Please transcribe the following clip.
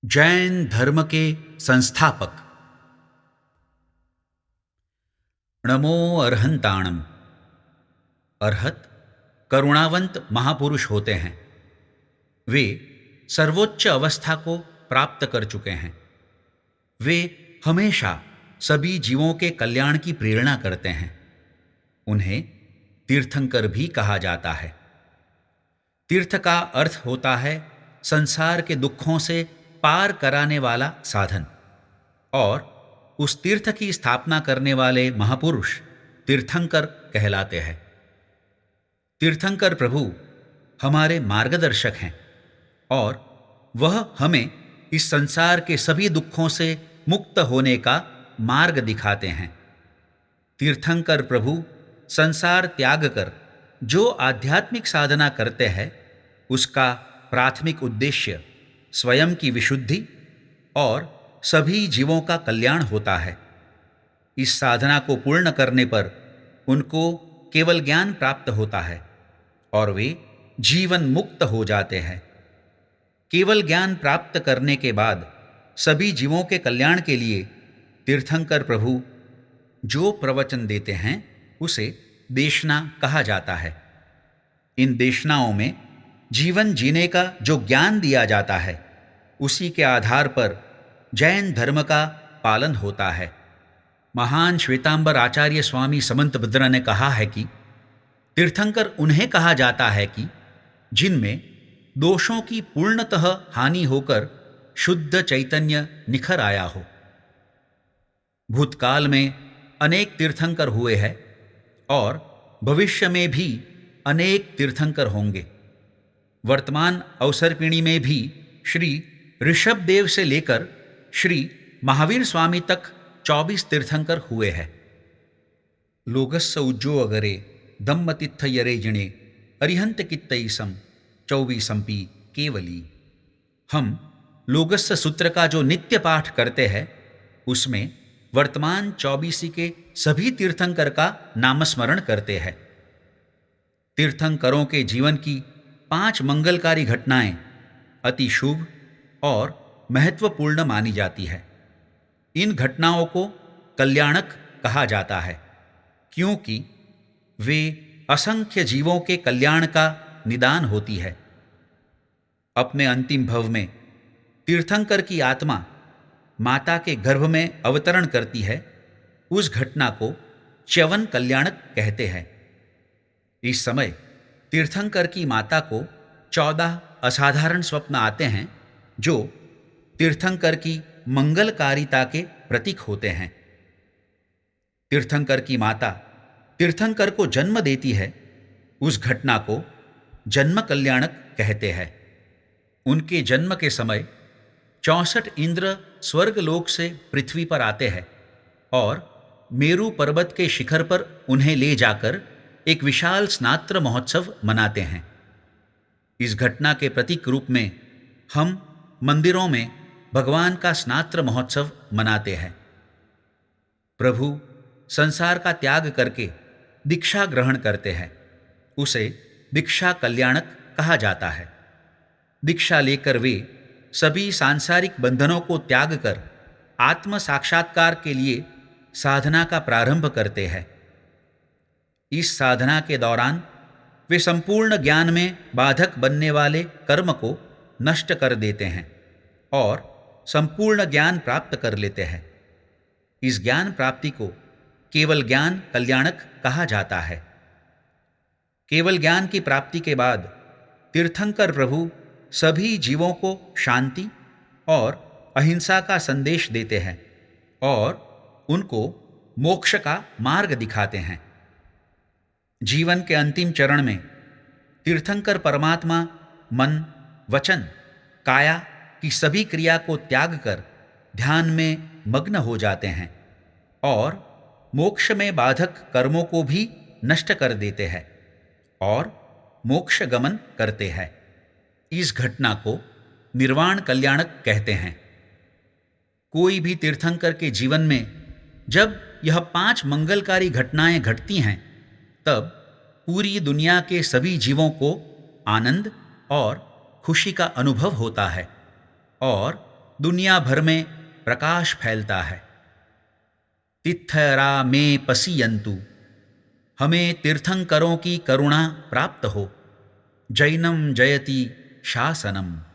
जैन धर्म के संस्थापक। नमो अर्हंताणम। अर्हत करुणावंत महापुरुष होते हैं। वे सर्वोच्च अवस्था को प्राप्त कर चुके हैं। वे हमेशा सभी जीवों के कल्याण की प्रेरणा करते हैं। उन्हें तीर्थंकर भी कहा जाता है। तीर्थ का अर्थ होता है संसार के दुखों से पार कराने वाला साधन, और उस तीर्थ की स्थापना करने वाले महापुरुष तीर्थंकर कहलाते हैं। तीर्थंकर प्रभु हमारे मार्गदर्शक हैं और वह हमें इस संसार के सभी दुखों से मुक्त होने का मार्ग दिखाते हैं। तीर्थंकर प्रभु संसार त्याग कर जो आध्यात्मिक साधना करते हैं, उसका प्राथमिक उद्देश्य स्वयं की विशुद्धि और सभी जीवों का कल्याण होता है। इस साधना को पूर्ण करने पर उनको केवल ज्ञान प्राप्त होता है और वे जीवन मुक्त हो जाते हैं। केवल ज्ञान प्राप्त करने के बाद सभी जीवों के कल्याण के लिए तीर्थंकर प्रभु जो प्रवचन देते हैं उसे देशना कहा जाता है। इन देशनाओं में जीवन जीने का जो ज्ञान दिया जाता है, उसी के आधार पर जैन धर्म का पालन होता है। महान श्वेतांबर आचार्य स्वामी समंतभद्र ने कहा है कि तीर्थंकर उन्हें कहा जाता है कि जिनमें दोषों की पूर्णतः हानि होकर शुद्ध चैतन्य निखर आया हो। भूतकाल में अनेक तीर्थंकर हुए हैं और भविष्य में भी अनेक तीर्थंकर होंगे। वर्तमान अवसरपिणी में भी श्री ऋषभ देव से लेकर श्री महावीर स्वामी तक 24 तीर्थंकर हुए हैं। लोगस्य उज्जो अगरे दम्मतिथयरे जिणे अरिहंत कित्तईसम 24 केवली। हम लोगस्य सूत्र का जो नित्य पाठ करते हैं, उसमें वर्तमान 24 के सभी तीर्थंकर का नामस्मरण करते हैं। तीर्थंकरों के जीवन की 5 मंगलकारी घटनाएं अति शुभ और महत्वपूर्ण मानी जाती है। इन घटनाओं को कल्याणक कहा जाता है, क्योंकि वे असंख्य जीवों के कल्याण का निदान होती है। अपने अंतिम भव में तीर्थंकर की आत्मा माता के गर्भ में अवतरण करती है। उस घटना को च्यवन कल्याणक कहते हैं। इस समय तीर्थंकर की माता को 14 असाधारण स्वप्न आते हैं, जो तीर्थंकर की मंगलकारिता के प्रतीक होते हैं। तीर्थंकर की माता तीर्थंकर को जन्म देती है। उस घटना को जन्म कल्याणक कहते हैं। उनके जन्म के समय 64 इंद्र स्वर्गलोक से पृथ्वी पर आते हैं और मेरु पर्वत के शिखर पर उन्हें ले जाकर एक विशाल स्नात्र महोत्सव मनाते हैं। इस घटना के प्रतीक रूप में हम मंदिरों में भगवान का स्नात्र महोत्सव मनाते हैं। प्रभु संसार का त्याग करके दीक्षा ग्रहण करते हैं। उसे दीक्षा कल्याणक कहा जाता है। दीक्षा लेकर वे सभी सांसारिक बंधनों को त्याग कर आत्म साक्षात्कार के लिए साधना का प्रारंभ करते हैं। इस साधना के दौरान वे संपूर्ण ज्ञान में बाधक बनने वाले कर्म को नष्ट कर देते हैं और संपूर्ण ज्ञान प्राप्त कर लेते हैं। इस ज्ञान प्राप्ति को केवल ज्ञान कल्याणक कहा जाता है। केवल ज्ञान की प्राप्ति के बाद तीर्थंकर प्रभु सभी जीवों को शांति और अहिंसा का संदेश देते हैं और उनको मोक्ष का मार्ग दिखाते हैं। जीवन के अंतिम चरण में तीर्थंकर परमात्मा मन, वचन, काया की सभी क्रिया को त्याग कर ध्यान में मग्न हो जाते हैं और मोक्ष में बाधक कर्मों को भी नष्ट कर देते हैं और मोक्ष गमन करते हैं। इस घटना को निर्वाण कल्याणक कहते हैं। कोई भी तीर्थंकर के जीवन में जब यह 5 मंगलकारी घटनाएं घटती हैं, तब पूरी दुनिया के सभी जीवों को आनंद और खुशी का अनुभव होता है और दुनिया भर में प्रकाश फैलता है। तित्थरा में पसीयंतु, हमें तीर्थंकरों की करुणा प्राप्त हो। जैनम जयति शासनम।